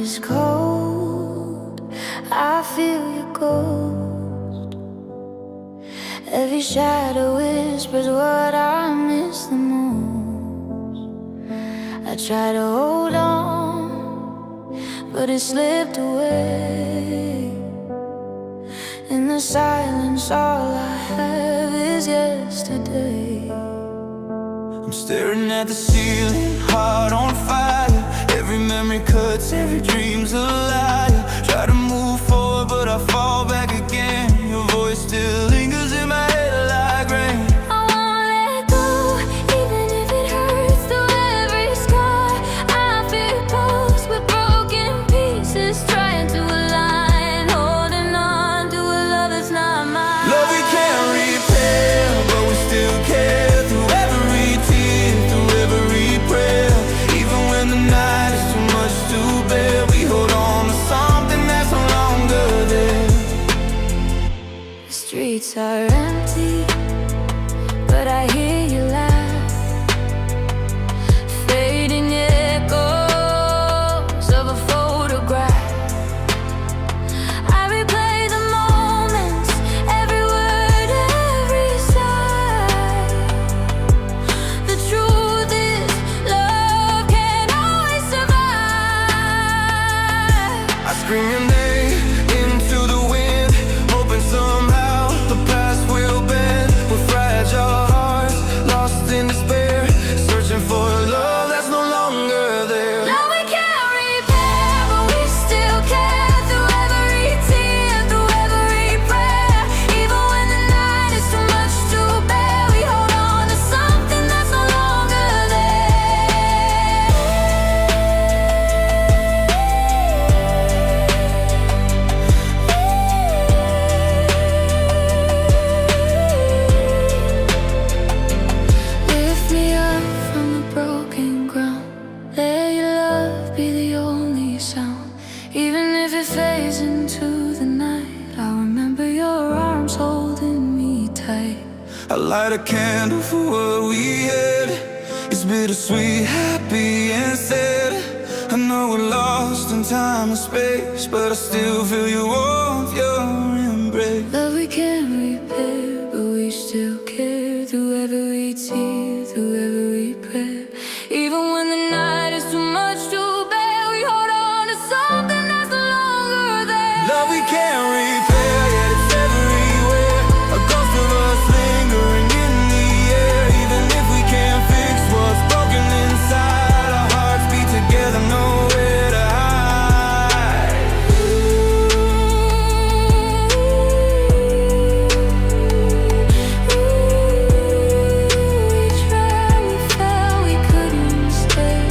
is cold, I feel your ghost. Every shadow whispers what I miss the most. I try to hold on, but it slipped away. In the silence, all I have is yesterday. I'm staring at the ceiling, heart on fire. Every memory cuts, every dream's a liar. Try to move forward, but I fall back again. Your voice still lingers in my head like rain. I won't let go, even if it hurts. Through every scar, I feel close with broken pieces, trying to align, holding on to a love that's not mine. Love we can't repair, but we still care. Through every tear, through every prayer. Even when the night is too much to bear, we hold on to something that's no longer there. The streets are empty, but I hear you laugh. Fading echoes of a photograph. I replay the moments, every word, every sigh. The truth is, love can't always survive. I scream your name into the wind, hoping somehow the past will bend. With fragile hearts, lost in despair, searching for a love that's no longer there. Love we can't repair, but we still care. Through every tear, through every prayer. Even when the night is too much to bear, we hold on to something that's no longer there. Lift me up from the broken ground. Let your love be the only sound. Even if it fades into the night, I'll remember your arms holding me tight. I light a candle for what we had. It's bittersweet, happy and sad. I know we're lost in time and space, but I still feel your warmth, your embrace. Love we can't repair, but we still care. Through every tear, through every prayer. Even when the night is too much to bear, we hold on to something that's no longer there. Love we can't repair, yet it's everywhere. A ghost of us lingering in the air. Even if we can't fix what's broken inside, our hearts beat together, nowhere to hide. We tried, we fell, we couldn't stay.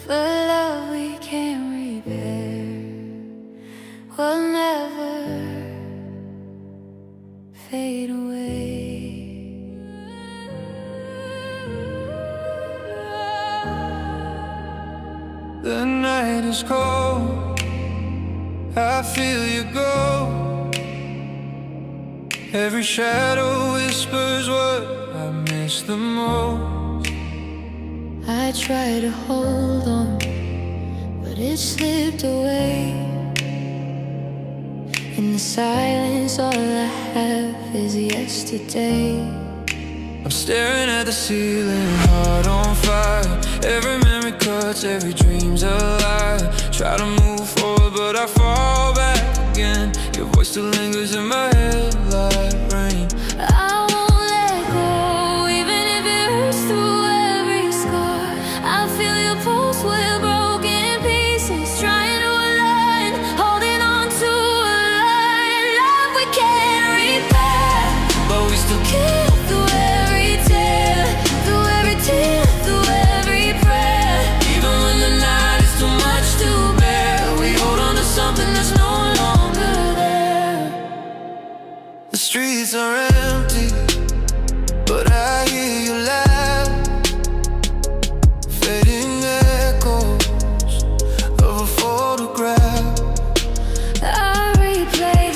But love we can't repair will never fade away. The night is cold, I feel you go. Every shadow whispers what I miss the most. I try to hold on, but it slipped away. In the silence, all I have is yesterday. I'm staring at the ceiling, heart on fire. Every memory cuts, every dream's a lie. Try to move forward, but I fall back again. Your voice still lingers in my head like rain. I won't let go, even if it hurts. Through every scar, I feel your pulse with broken pieces, trying to align, holding on to a line. Love we can't repair, But we still care. Through every tear, through every tear, through every prayer. even when the night is too much to bear, we hold on to something that's no longer there. The streets are empty, but I hear you laugh. Fading echoes of a photograph. I replay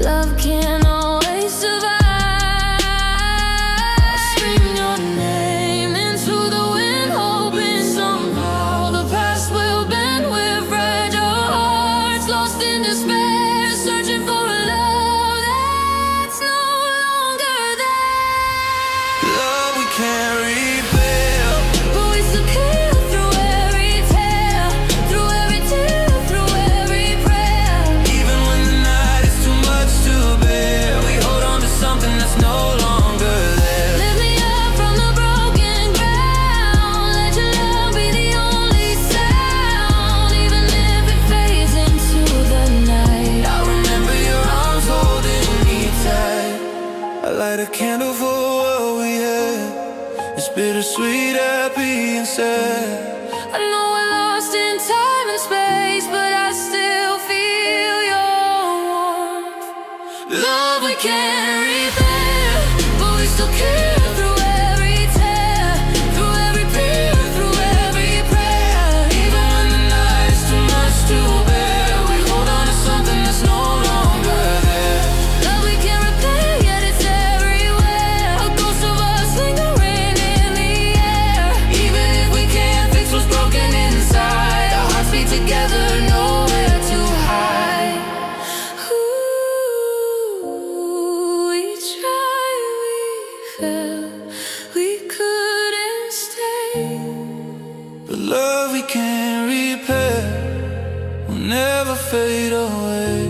Love can't always survive. I scream your name into the wind, hoping somehow the past will bend. We're fragile hearts lost in despair, searching for a love that's no longer there. Love we can't repair, But we still care through every tear, through every tear, through every prayer. even when the night is too much to bear. We hold on to something that's no longer there. Lift me up from the broken ground. Let your love be the only sound, even if it fades into the night. I remember your arms holding me tight. I light a candle for what we had. It's bittersweet, happy and sad. I know we're lost in time and space, but I still feel your warmth. Love we can't repair, but we still care through every tear, through every fear, through every prayer. Even when the night is too much to bear, we hold on to something that's no longer there. Love we can't repair, yet it's everywhere. A ghost of us lingering in the air. Even if we can't fix what's broken inside, our hearts beat together, nowhere to hide. Ooh, we tried, we fell, we couldn't stay. But love we can't repair will never fade away.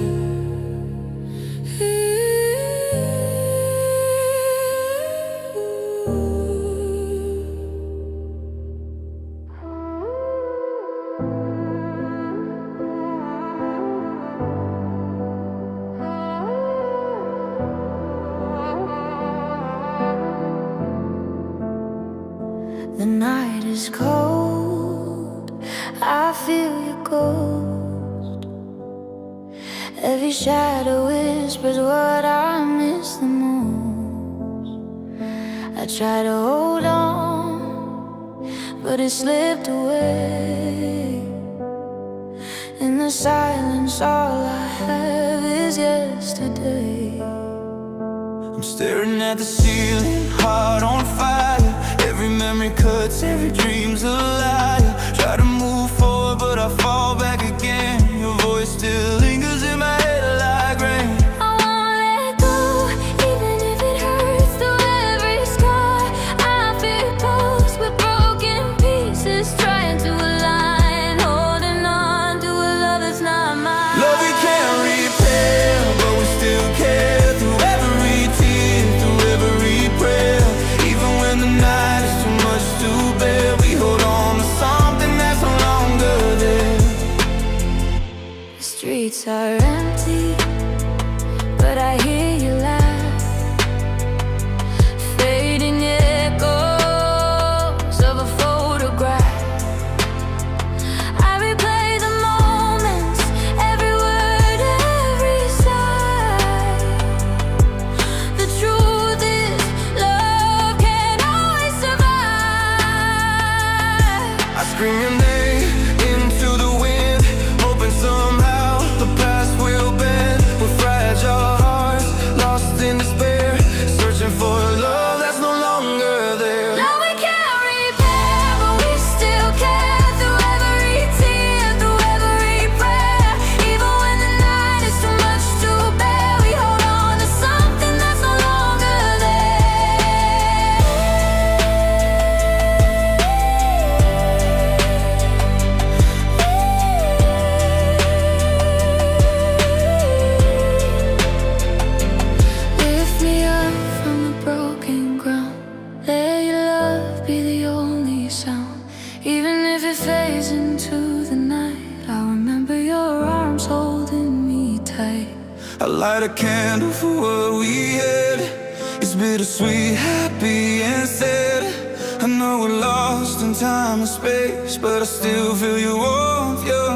The night is cold, I feel your ghost. Every shadow whispers what I miss the most. I try to hold on, but it slipped away. In the silence, all I have is yesterday. I'm staring at the ceiling, heart on fire. Every memory cuts, every dream's a liar. Try to move forward, but I fall back again. Your voice still lingers in my head like rain. I won't let go, even if it hurts. Through every scar, I feel close with broken pieces, trying to align, holding on to a love that's not mine. Love we can't repair, but we still care. Through every tear, through every prayer. Even when the night is too much to bear, we hold on to something that's no longer there. The streets are empty, but I hear you laugh. Fading echoes of a photograph. I replay the moments, every word, every sigh. The truth is, love can't always survive. I scream your name into the wind, hoping somehow the past will bend. We're fragile hearts, lost in despair, searching for a love that's no longer there. Love we can't repair, but we still care. Through every tear, through every prayer. Even when the night is too much to bear, we hold on to something that's no longer there. Lift me up from the broken ground. Let your love be the only sound, even if it fades into the night. I'll remember your arms holding me tight. I light a candle for what we had. It's bittersweet, happy and sad. I know we're lost in time and space, but I still feel your warmth, your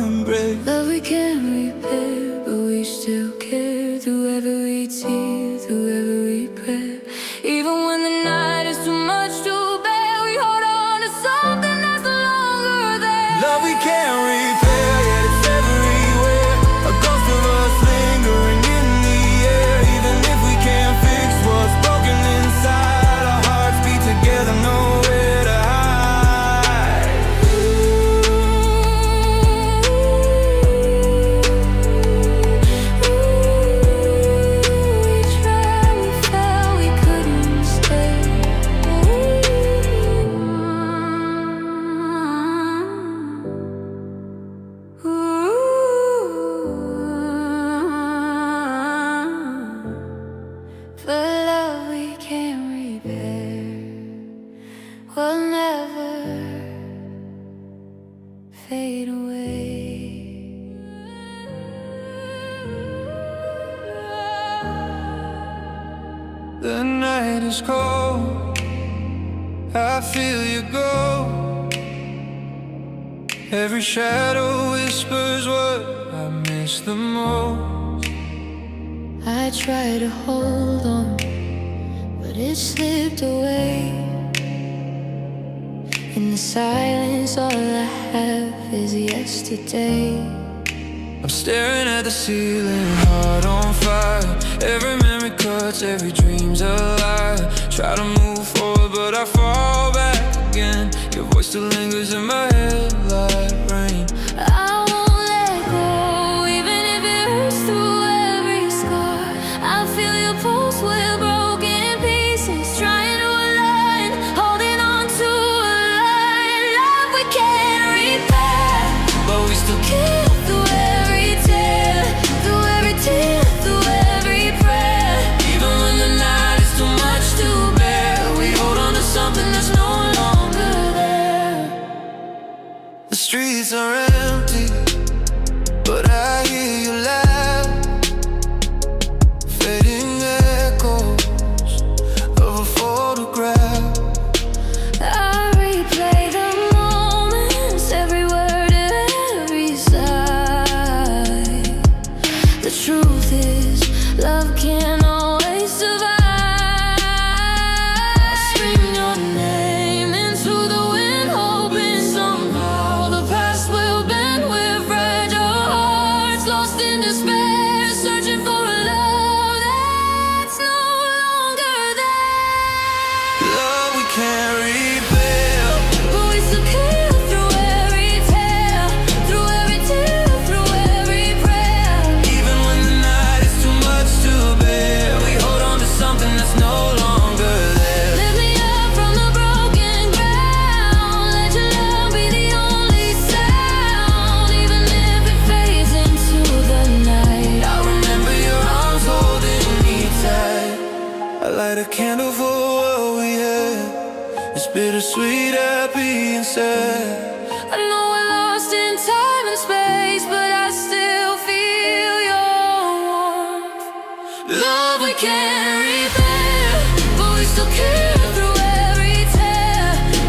embrace. Love we can't repair, but we still care. Through every tear, through every prayer. Even when the night is too much to bear, we hold on to something that's no longer there. Love we can't repair, yet it's everywhere. A ghost of us lingering in the fade away. The night is cold, I feel you go. Every shadow whispers what I miss the most. I try to hold on, but it slipped away. In the silence, all I have is yesterday. I'm staring at the ceiling, heart on fire. Every memory cuts, every dream's a lie. Try to move forward, but I fall back again. Your voice still lingers in my head like rain. I won't let go, even if it hurts through every scar. I feel your pulse with broken pieces, trying to align, holding on to a line. Love we can't repair, But we still keep through every tear, through every tear, through every prayer. even when the night is too much to bear, we hold on to something that's no longer there. The streets are empty, but I hear you laugh. Fading echoes of a photograph. I replay the moments, every word, every sigh. The truth is, love can't always survive. I scream your name into the wind, hoping somehow the past will bend. We're fragile hearts, lost in despair, searching for a love that's no longer there. Love we can't rebuild. But we still care through every tear, through every tear, through every prayer. Even when the night is too much to bear, we hold on to something that's no longer there. Lift me up from the broken ground, let your love be the only sound. Even if it fades into the night, I remember your arms holding me tight. I light a candle for what we had. It's bittersweet, happy and sad. I know we're lost in time and space, but I still feel your warmth. Love we can't Repair, but we still care through every tear,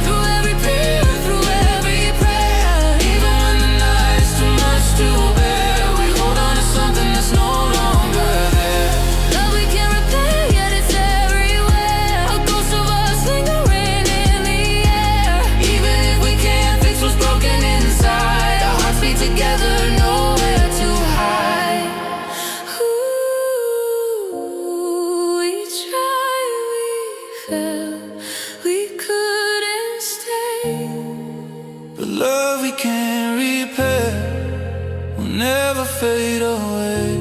through every fear, through every prayer. Even when the night is too much to bear, we hold on to something that's no longer there. Love we can't repair, yet it's everywhere. A ghost of us lingering in the air. Even if we can't fix what's broken inside, our hearts beat together, nowhere to hide. Ooh, we tried, we fell, we couldn't stay. The love we can't repair will never fade away.